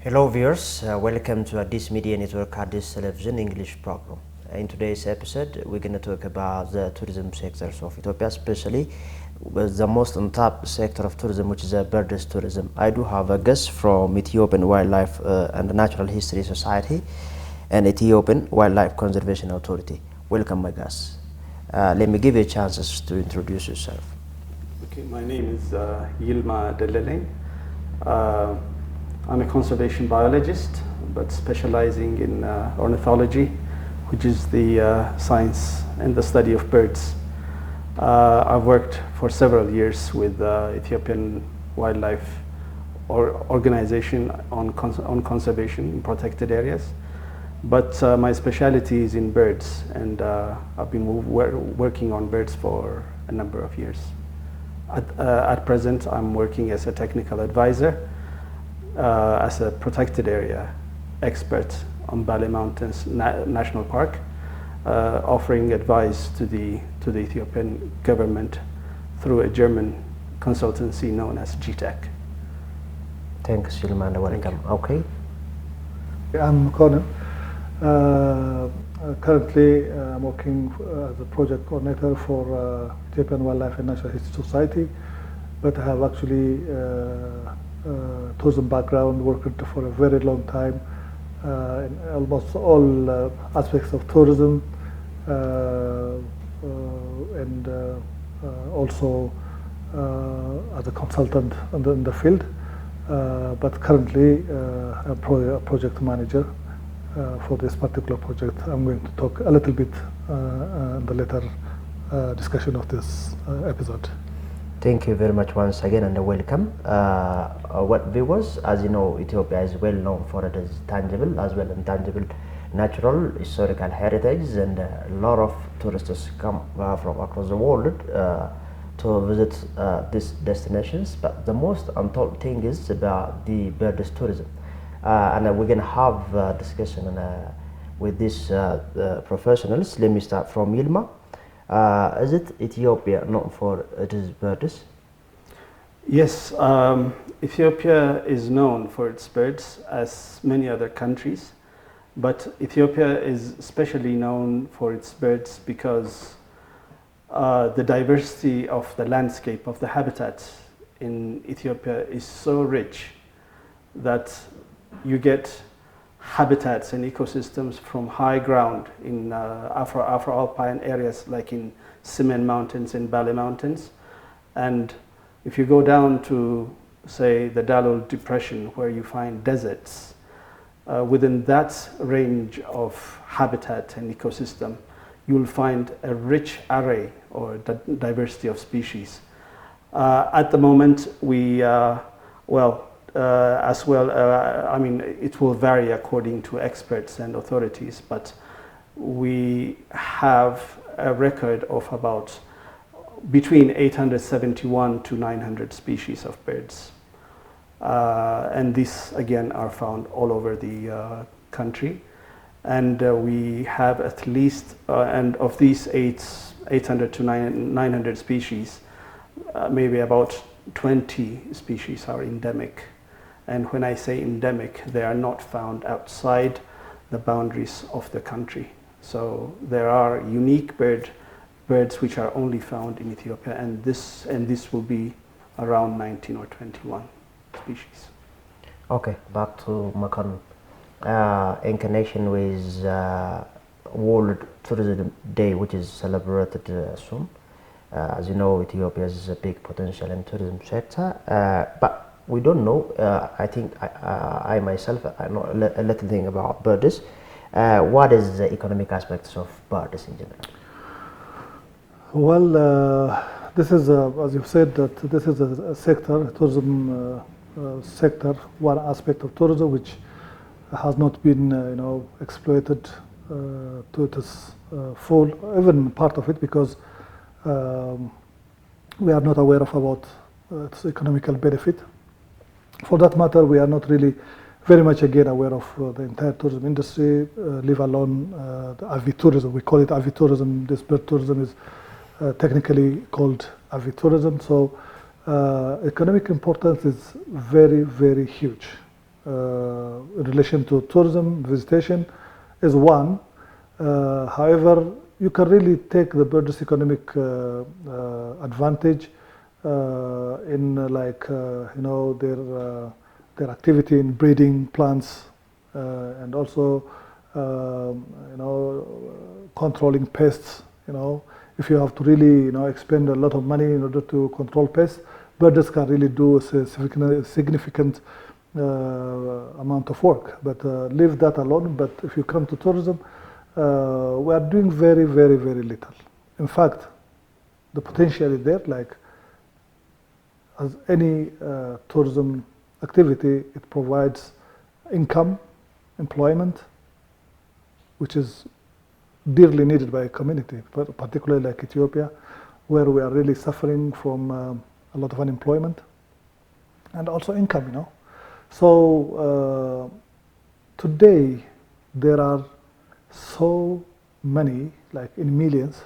Hello viewers, welcome to Addis Media Network Addis Television English program. In today's episode, we're going to talk about the tourism sectors of Ethiopia, especially with the most on top sector of tourism, which is birders tourism. I do have a guest from Ethiopian Wildlife and Natural History Society and Ethiopian Wildlife Conservation Authority. Welcome, my guest. Let me give you chances to introduce yourself. Okay, my name is Yilma Deleleng. I'm a conservation biologist, but specializing in ornithology, which is the science and the study of birds. I've worked for several years with Ethiopian Wildlife Organization on conservation in protected areas. But my specialty is in birds, and I've been working on birds for a number of years. At present, I'm working as a technical advisor, as a protected area expert on Bale Mountains National Park, offering advice to the Ethiopian government through a German consultancy known as GTEC. Thanks, Yilma, welcome. Okay. I'm Conan. Currently, I'm working as a project coordinator for Ethiopian Wildlife and Natural History Society, but I have actually tourism background, worked for a very long time in almost all aspects of tourism, and also as a consultant in the field. But currently, I'm a project manager for this particular project. I'm going to talk a little bit in the later discussion of this episode. Thank you very much once again and welcome. What viewers, as you know, Ethiopia is well known for its tangible as well as intangible natural historical heritage, and a lot of tourists come from across the world to visit these destinations. But the most untold thing is about the birders tourism, and we're going to have a discussion with these professionals. Let me start from Yilma. Is it Ethiopia known for its birds? Yes, Ethiopia is known for its birds, as many other countries, but Ethiopia is especially known for its birds because the diversity of the landscape, of the habitat in Ethiopia is so rich that you get habitats and ecosystems from high ground in Afro-Alpine areas like in Simen Mountains and Bale Mountains. And if you go down to, say, the Dalol Depression, where you find deserts, within that range of habitat and ecosystem, you will find a rich array or diversity of species. At the moment, I mean, it will vary according to experts and authorities, but we have a record of about between 871 to 900 species of birds. And these, again, are found all over the country. And we have at least, and of these 800 to 900 species, maybe about 20 species are endemic. And when I say endemic, they are not found outside the boundaries of the country. So there are unique birds which are only found in Ethiopia, and this will be around 19 or 21 species. Okay, back to Makan. In connection with World Tourism Day, which is celebrated soon. As you know, Ethiopia is a big potential in tourism sector, but we don't know. I think I myself I know a little thing about birds. What is the economic aspects of birds in general? Well, this is, as you said, that this is a sector, tourism sector, one aspect of tourism which has not been, exploited to its full, even part of it, because we are not aware of about its economical benefit. For that matter, we are not really very much again aware of the entire tourism industry, leave alone the agritourism. We call it agritourism. This bird tourism is technically called agritourism. So economic importance is very, very huge. in relation to tourism, visitation, is one. However, you can really take the birds' economic advantage in their activity in breeding plants and also controlling pests. If you have to really expend a lot of money in order to control pests, birds can really do a significant amount of work. But leave that alone. But if you come to tourism, we are doing very, very, very little. In fact, the potential is there. Like as any tourism activity, it provides income, employment, which is dearly needed by a community, particularly like Ethiopia, where we are really suffering from a lot of unemployment and also income. So today there are so many, like in millions,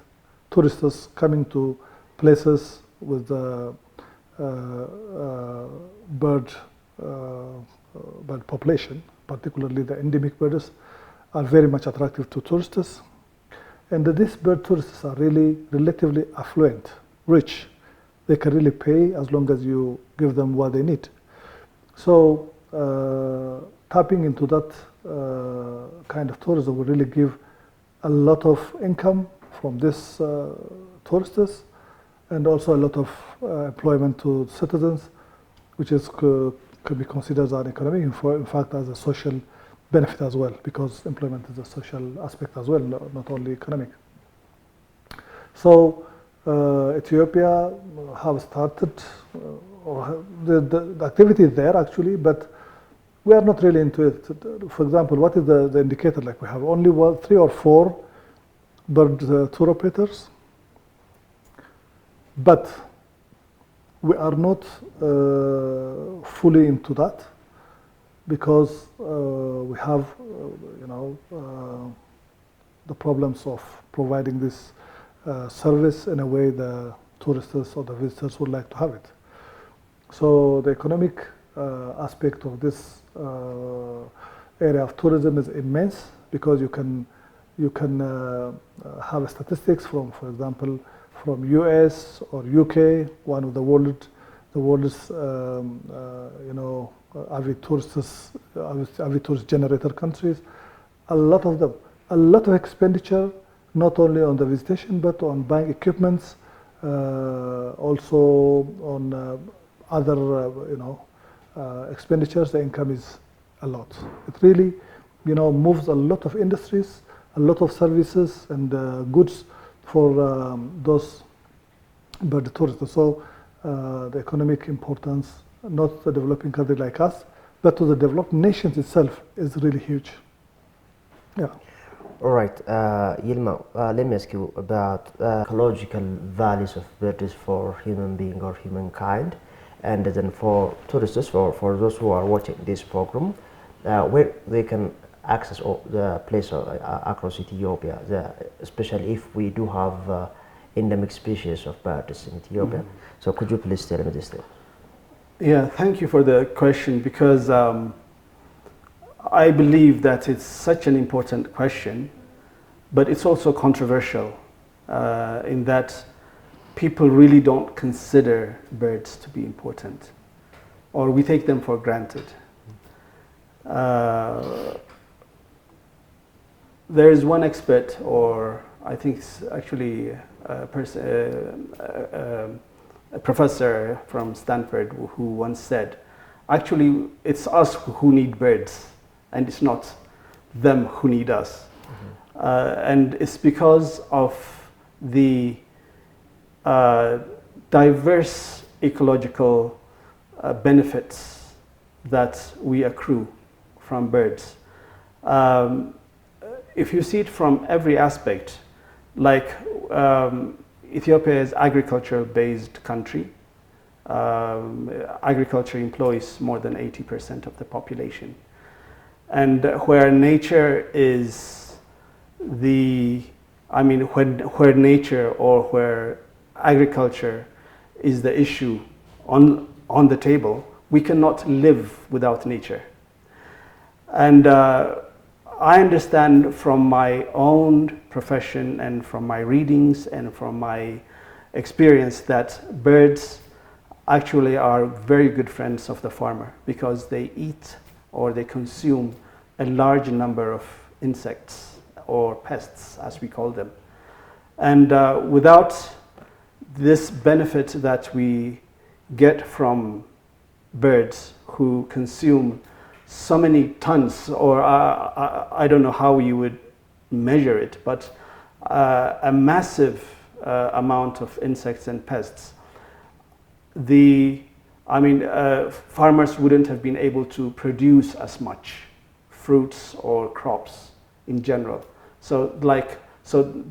tourists coming to places with bird population, particularly the endemic birds, are very much attractive to tourists. And these bird tourists are really relatively affluent, rich. They can really pay as long as you give them what they need. So tapping into that kind of tourism will really give a lot of income from these tourists and also a lot of employment to citizens, which could be considered as an economic, in fact, as a social benefit as well, because employment is a social aspect as well, not only economic. So Ethiopia have started, or the activity is there actually, but we are not really into it. For example, what is the indicator? Like we have only 3 or 4 bird tour operators, but we are not fully into that, because we have, the problems of providing this service in a way the tourists or the visitors would like to have it. So the economic aspect of this area of tourism is immense, because you can have statistics from, for example, from US or UK, one of the world's avid tourist generator countries. A lot of them, a lot of expenditure, not only on the visitation but on buying equipments, also on other expenditures. The income is a lot. It really moves a lot of industries, a lot of services and goods for those bird tourists. So the economic importance, not the developing country like us, but to the developed nations itself, is really huge. Yeah. All right, Yilma, let me ask you about ecological values of birds for human being or humankind, and then for tourists, for those who are watching this program, where they can access the place across Ethiopia, especially if we do have endemic species of birds in Ethiopia. Mm-hmm. So could you please tell me this thing? Yeah, thank you for the question, because I believe that it's such an important question, but it's also controversial in that people really don't consider birds to be important, or we take them for granted. There is one expert, or I think it's actually a professor from Stanford, who once said, actually it's us who need birds, and it's not them who need us. Mm-hmm. And it's because of the diverse ecological benefits that we accrue from birds. If you see it from every aspect, like Ethiopia is agriculture-based country. Agriculture employs more than 80% of the population. And where nature is where nature or where agriculture is the issue on the table, we cannot live without nature. And I understand from my own profession and from my readings and from my experience that birds actually are very good friends of the farmer because they eat or they consume a large number of insects or pests, as we call them. And without this benefit that we get from birds who consume so many tons, or I don't know how you would measure it, but a massive amount of insects and pests. Farmers wouldn't have been able to produce as much fruits or crops in general. So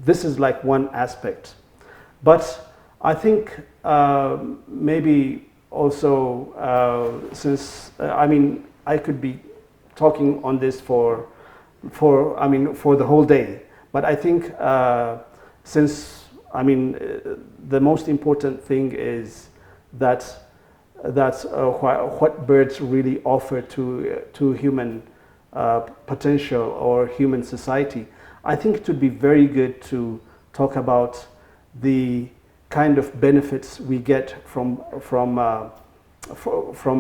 this is like one aspect. But I think maybe also since I could be talking on this for the whole day. But I think the most important thing is that what birds really offer to human potential or human society. I think it would be very good to talk about the kind of benefits we get from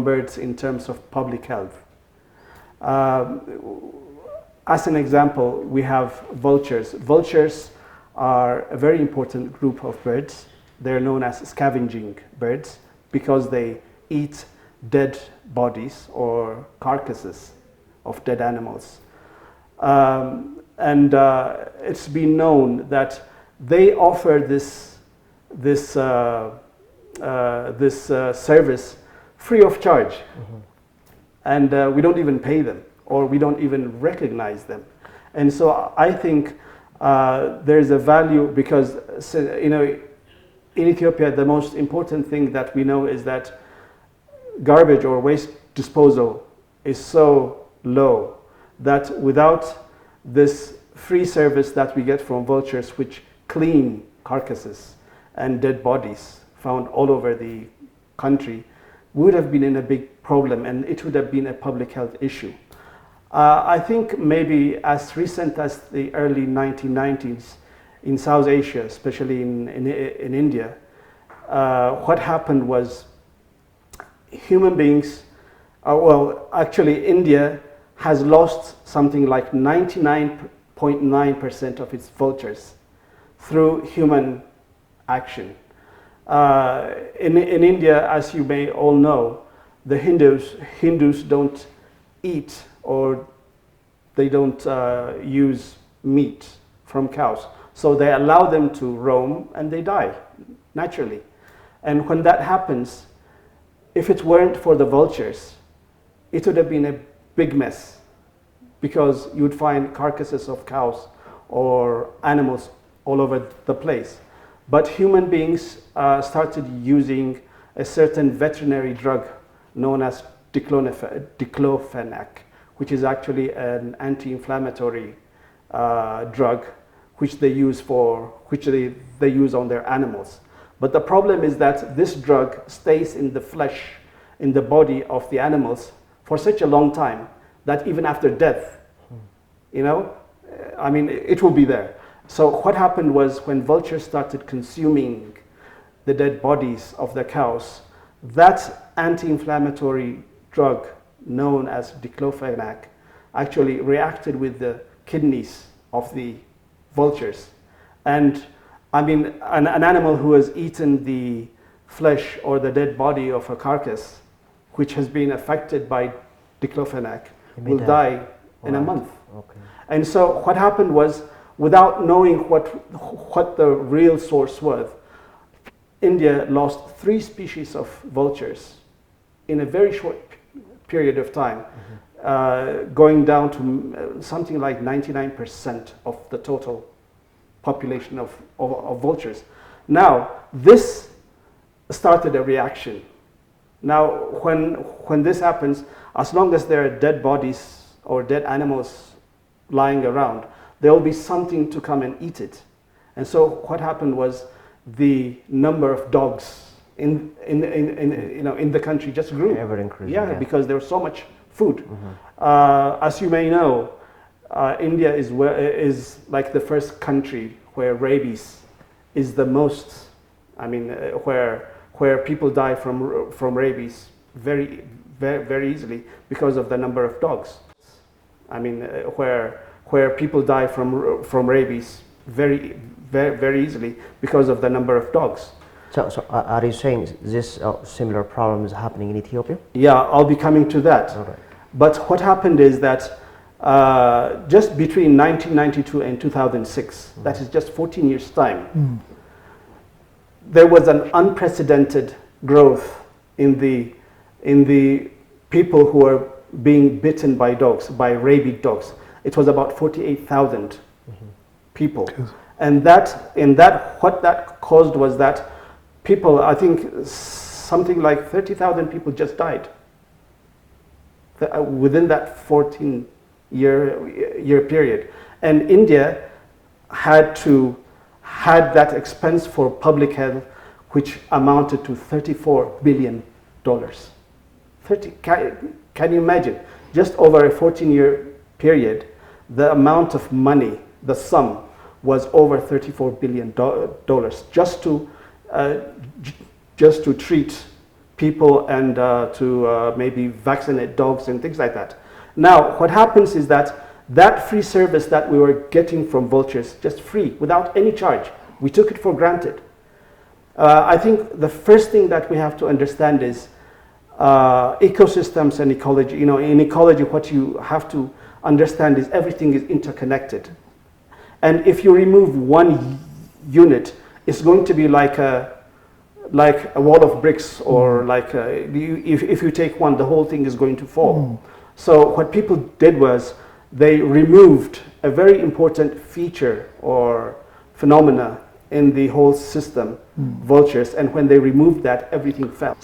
birds in terms of public health. As an example, we have vultures. Vultures are a very important group of birds. They're known as scavenging birds because they eat dead bodies or carcasses of dead animals. It's been known that they offer this service free of charge. Mm-hmm. And we don't even pay them, or we don't even recognize them. And so I think there's a value because, in Ethiopia, the most important thing that we know is that garbage or waste disposal is so low that without this free service that we get from vultures, which clean carcasses and dead bodies found all over the country, we would have been in a big problem and it would have been a public health issue. I think maybe as recent as the early 1990s in South Asia, especially in India, what happened was human beings, India has lost something like 99.9% of its vultures through human action. In India, as you may all know, the Hindus don't eat or they don't use meat from cows. So they allow them to roam and they die naturally. And when that happens, if it weren't for the vultures, it would have been a big mess because you would find carcasses of cows or animals all over the place. But human beings started using a certain veterinary drug known as diclofenac, which is actually an anti-inflammatory drug which they use on their animals. But the problem is that this drug stays in the flesh, in the body of the animals for such a long time that even after death, it will be there. So what happened was when vultures started consuming the dead bodies of the cows, that anti-inflammatory drug known as diclofenac actually reacted with the kidneys of the vultures. And an animal who has eaten the flesh or the dead body of a carcass which has been affected by diclofenac will die in a month. Okay. And so what happened was, without knowing what the real source was, India lost 3 species of vultures in a very short period of time, going down to something like 99% of the total population of vultures. Now, this started a reaction. Now, when this happens, as long as there are dead bodies or dead animals lying around, there will be something to come and eat it. And so what happened was the number of dogs in the country just grew. Ever increasing. Yeah, because there was so much food. As you may know, India is like the first country where rabies is the most, I mean, where people die from rabies very easily because of the number of dogs. I mean, where people die from rabies very easily because of the number of dogs. So are you saying this similar problem is happening in Ethiopia? Yeah, I'll be coming to that. All right. But what happened is that just between 1992 and 2006, that is just 14 years' time, there was an unprecedented growth in the people who were being bitten by dogs, by rabid dogs. It was about 48,000 people. Yes. And what that caused was that people, I think something like 30,000 people just died within that 14-year period. And India had that expense for public health, which amounted to $34 billion. Can you imagine? Just over a 14-year period, the amount of money, the sum, was over $34 billion just to treat people and to maybe vaccinate dogs and things like that. Now, what happens is that free service that we were getting from vultures, just free, without any charge, we took it for granted. I think the first thing that we have to understand is ecosystems and ecology. You know, in ecology, what you have to understand is everything is interconnected. And if you remove one unit, it's going to be like a wall of bricks, or like if you take one, the whole thing is going to fall. So what people did was they removed a very important feature or phenomena in the whole system, vultures, and when they removed that, everything fell.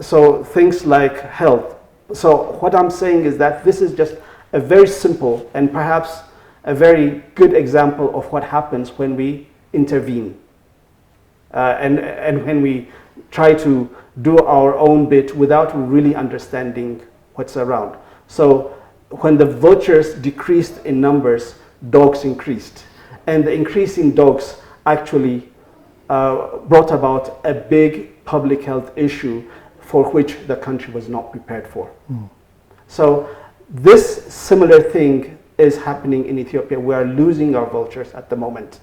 So things like health. So what I'm saying is that this is just a very simple and perhaps a very good example of what happens when we intervene and when we try to do our own bit without really understanding what's around. So when the vultures decreased in numbers, dogs increased. And the increase in dogs actually brought about a big public health issue for which the country was not prepared for. So this similar thing is happening in Ethiopia. We are losing our vultures at the moment.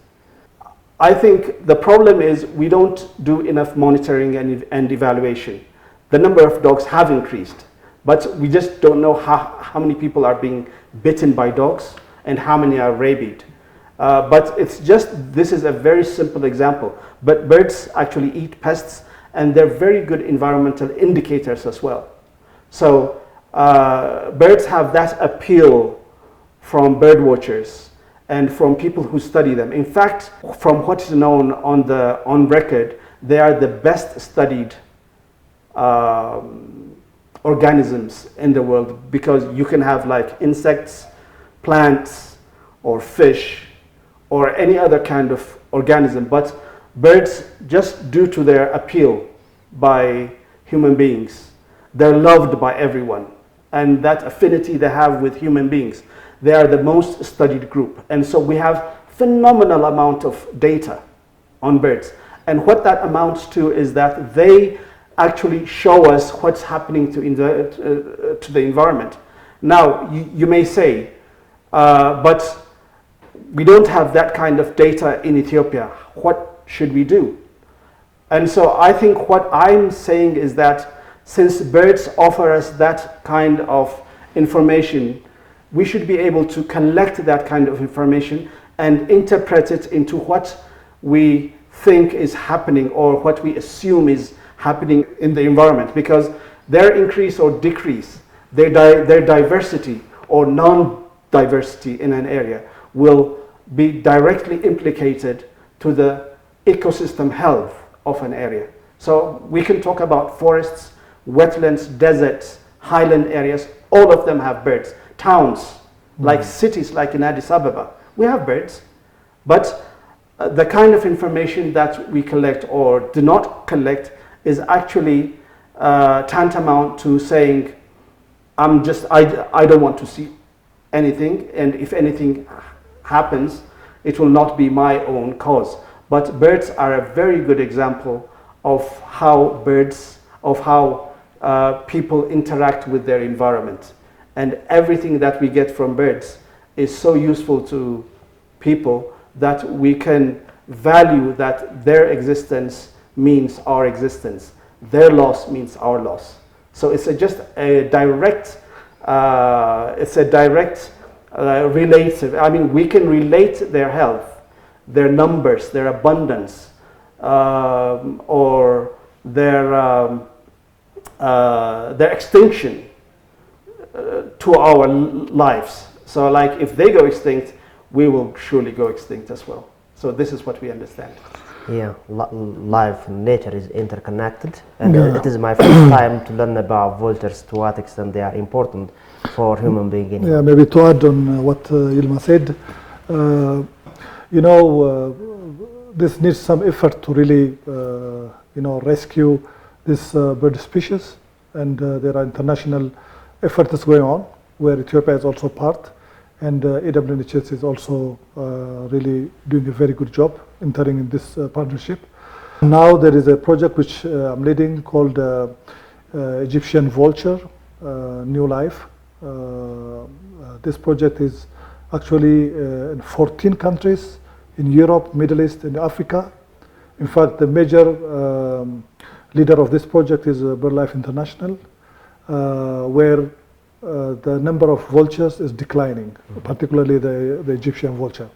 I think the problem is we don't do enough monitoring and evaluation. The number of dogs have increased, but we just don't know how many people are being bitten by dogs and how many are rabid. But it's just, this is a very simple example. But birds actually eat pests, and they're very good environmental indicators as well. So birds have that appeal from bird watchers and from people who study them. In fact, from what is known on record, they are the best studied organisms in the world, because you can have like insects, plants, or fish, or any other kind of organism. But birds, just due to their appeal by human beings, they're loved by everyone. And that affinity they have with human beings, they are the most studied group. And so we have phenomenal amount of data on birds. And what that amounts to is that they actually show us what's happening to the environment. Now, you may say, but we don't have that kind of data in Ethiopia. What should we do? And so I think what I'm saying is that since birds offer us that kind of information, we should be able to collect that kind of information and interpret it into what we think is happening or what we assume is happening in the environment, because their increase or decrease, their diversity or non-diversity in an area will be directly implicated to the ecosystem health of an area. So we can talk about forests, wetlands, deserts, highland areas, all of them have birds. Towns, like cities like in Addis Ababa, we have birds, but the kind of information that we collect or do not collect is actually tantamount to saying I don't want to see anything, and if anything happens, it will not be my own cause. But birds are a very good example of how people interact with their environment. And everything that we get from birds is so useful to people that we can value that their existence means our existence. Their loss means our loss. So it's just a direct, relative. I mean, we can relate their health, their numbers, their abundance, or their extinction to our lives. So like if they go extinct, we will surely go extinct as well. So this is what we understand. Yeah, life and nature is interconnected, and it is my first time to learn about vultures, to what extent they are important for human beings. Yeah, maybe to add on what Yilma said, this needs some effort to really, rescue this bird species, and there are international efforts going on where Ethiopia is also part, and AWNHS is also really doing a very good job entering in this partnership. Now there is a project which I'm leading called Egyptian Volture, New Life. This project is actually in 14 countries in Europe, Middle East, and Africa. In fact, the major leader of this project is BirdLife International, where the number of vultures is declining, particularly the Egyptian vulture.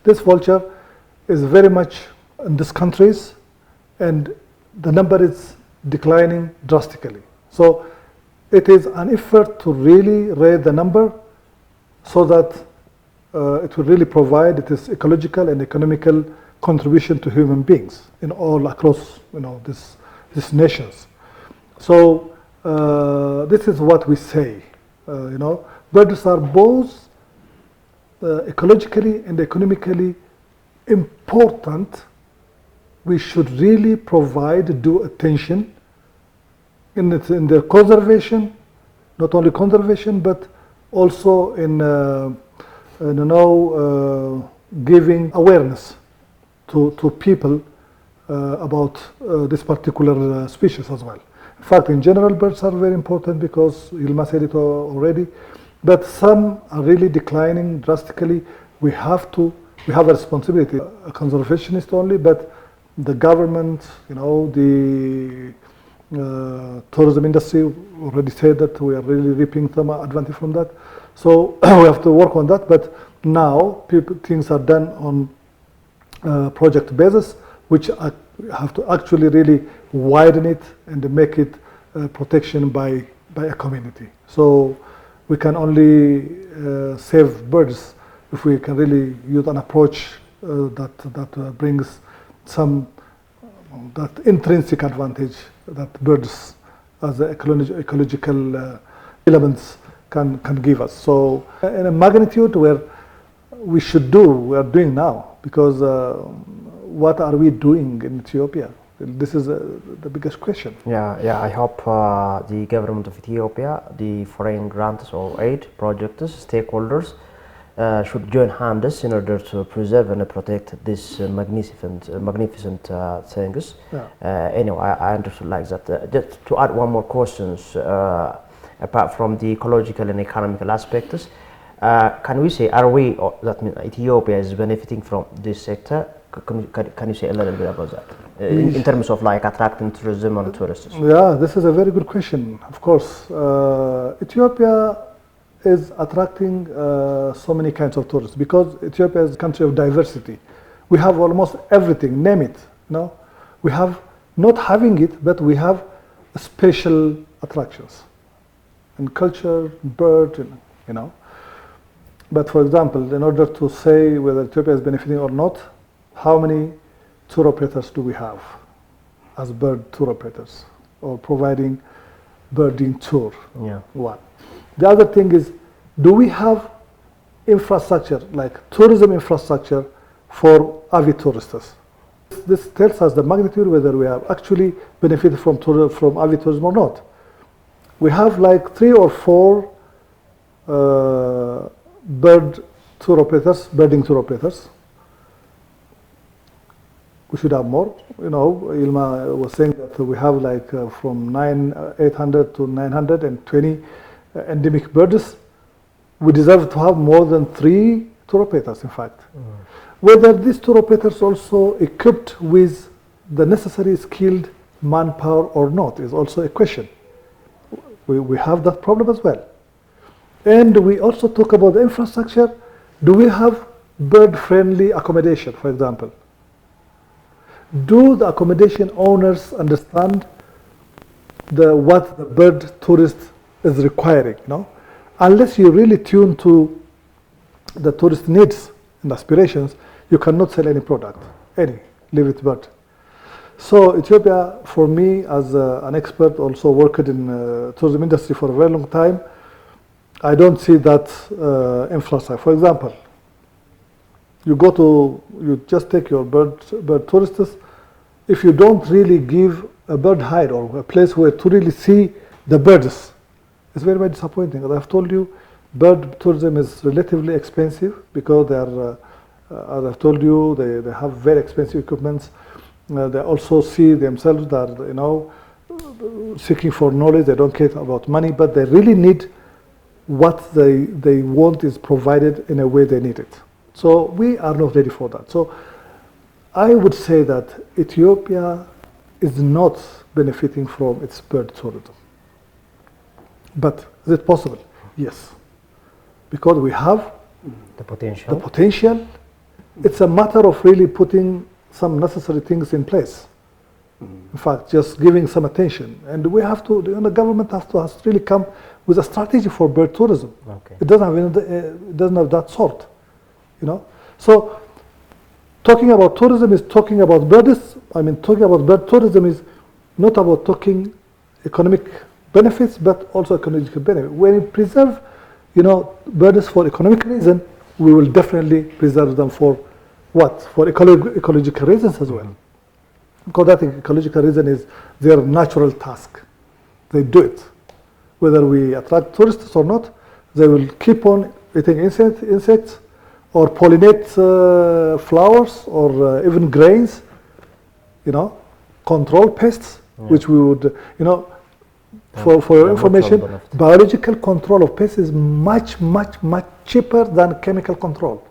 This vulture is very much in these countries, and the number is declining drastically. So it is an effort to really raise the number so that it will really provide its ecological and economical contribution to human beings in all across these nations. So this is what we say. Birds are both ecologically and economically important. We should really provide due attention in their conservation, not only conservation, but also in giving awareness to people about this particular species as well. In fact, in general, birds are very important because Yilma said it already, but some are really declining drastically. We have a responsibility, a conservationist only, but the government, the tourism industry already said that we are really reaping some advantage from that. So we have to work on that, but now things are done on project basis, which have to actually really widen it and make it protection by a community. So we can only save birds if we can really use an approach that brings some that intrinsic advantage that birds as ecological elements can give us. So in a magnitude where we are doing now, because what are we doing in Ethiopia? This is the biggest question. Yeah. I hope the government of Ethiopia, the foreign grants or aid projects, stakeholders should join hands in order to preserve and protect this magnificent things. Yeah. Anyway, I understood like that. Just to add one more questions, apart from the ecological and economical aspects, can we say, that means Ethiopia is benefiting from this sector? Can you say a little bit about that in terms of like attracting tourism and tourists? Yeah, this is a very good question. Of course, Ethiopia is attracting so many kinds of tourists because Ethiopia is a country of diversity. We have almost everything, name it. We have not having it, but we have special attractions and culture, bird, But for example, in order to say whether Ethiopia is benefiting or not, how many tour operators do we have as bird tour operators or providing birding tour? Yeah. One. The other thing is, do we have infrastructure, like tourism infrastructure for avid tourists? This tells us the magnitude whether we have actually benefited from avid tourism or not. we have like 3 or 4 birding tour operators. We should have more. You know, Ilma was saying that we have like from 800 to 920 endemic birds. We deserve to have more than 3 tour operators, in fact. Whether these tour operators also equipped with the necessary skilled manpower or not is also a question. We have that problem as well. And we also talk about the infrastructure. Do we have bird-friendly accommodation, for example? Do the accommodation owners understand what the bird tourist is requiring? You know? Unless you really tune to the tourist needs and aspirations, you cannot sell any product, leave it bird. So Ethiopia, for me, as an expert, also worked in tourism industry for a very long time, I don't see that infrastructure. For example, you just take your bird tourists. If you don't really give a bird hide or a place where to really see the birds, it's very, very disappointing. As I've told you, bird tourism is relatively expensive because they are, as I've told you, they have very expensive equipments. They also see themselves that, you know, seeking for knowledge. They don't care about money, but they really need what they want is provided in a way they need it. So we are not ready for that. So I would say that Ethiopia is not benefiting from its bird tourism. But is it possible? Yes. Because we have the potential. It's a matter of really putting some necessary things in place. In fact, just giving some attention. And we have to, the government has to really come with a strategy for bird tourism. Okay. It doesn't have that sort, you know. So talking about tourism is talking about birds. I mean, talking about bird tourism is not about talking economic benefits, but also ecological benefit. When we preserve, you know, birds for economic reason, we will definitely preserve them for what? For ecological reasons as well. Because that ecological reason is their natural task. They do it. Whether we attract tourists or not, they will keep on eating insects or pollinate flowers or even grains, you know, control pests, which we would, you know, for your information, biological control of pests is much, much, much cheaper than chemical control,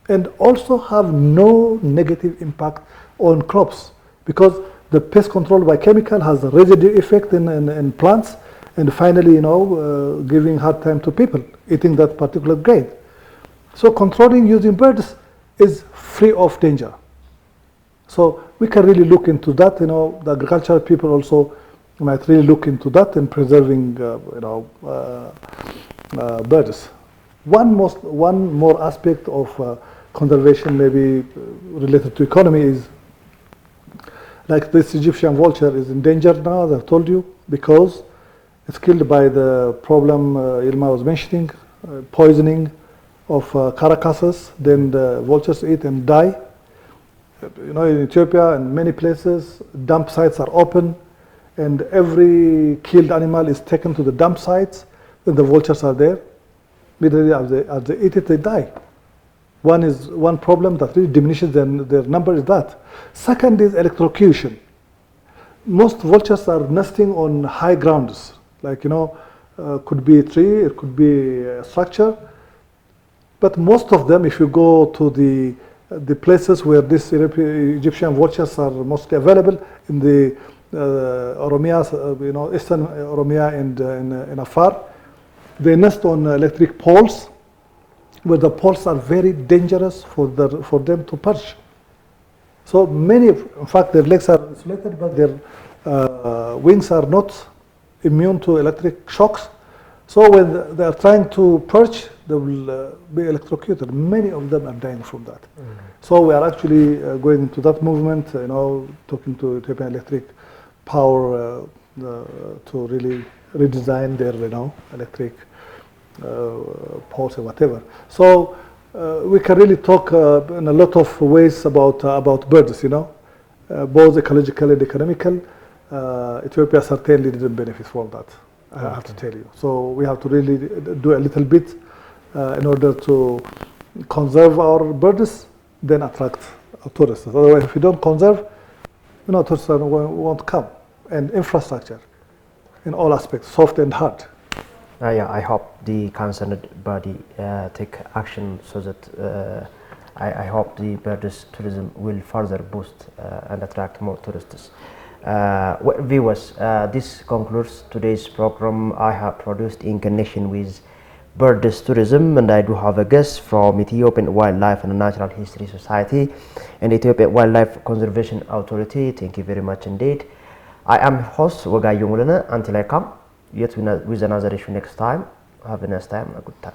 and also have no negative impact on crops, because the pest control by chemical has a residue effect in plants, and finally, you know, giving hard time to people eating that particular grain. So controlling using birds is free of danger. So we can really look into that. You know, the agricultural people also might really look into that in preserving, birds. One more aspect of conservation, maybe related to economy, is like this Egyptian vulture is endangered now, as I've told you, because it's killed by the problem Ilma was mentioning, poisoning of carcasses. Then the vultures eat and die. You know, in Ethiopia and many places, dump sites are open, and every killed animal is taken to the dump sites. Then the vultures are there. Immediately as they eat it, they die. One problem that really diminishes their number is that. Second is electrocution. Most vultures are nesting on high grounds, like, you know, could be a tree, it could be a structure. But most of them, if you go to the places where these Egyptian vultures are mostly available, in the Oromia, you know, eastern Oromia and in Afar, they nest on electric poles, where the poles are very dangerous for them to perch. So many, in fact, their legs are insulated, but their wings are not immune to electric shocks. So when they are trying to perch, they will be electrocuted. Many of them are dying from that. So we are actually going into that movement, you know, talking to Ethiopian Electric Power to really redesign their, you know, electric poles or whatever. So we can really talk in a lot of ways about birds, you know, both ecological and economical. Ethiopia certainly didn't benefit from that. I have to tell you. So we have to really do a little bit in order to conserve our birds, then attract tourists. Otherwise, if you don't conserve, tourists won't come. And infrastructure in all aspects, soft and hard. Yeah, I hope the concerned body take action so that I hope the birds tourism will further boost and attract more tourists. Viewers, this concludes today's program I have produced in connection with birds tourism, and I do have a guest from Ethiopian Wildlife and Natural History Society and Ethiopian Wildlife Conservation Authority. Thank you very much indeed. I am host Wogayehu Muluneh. Until I come yet with another issue next time, have a nice time and a good time.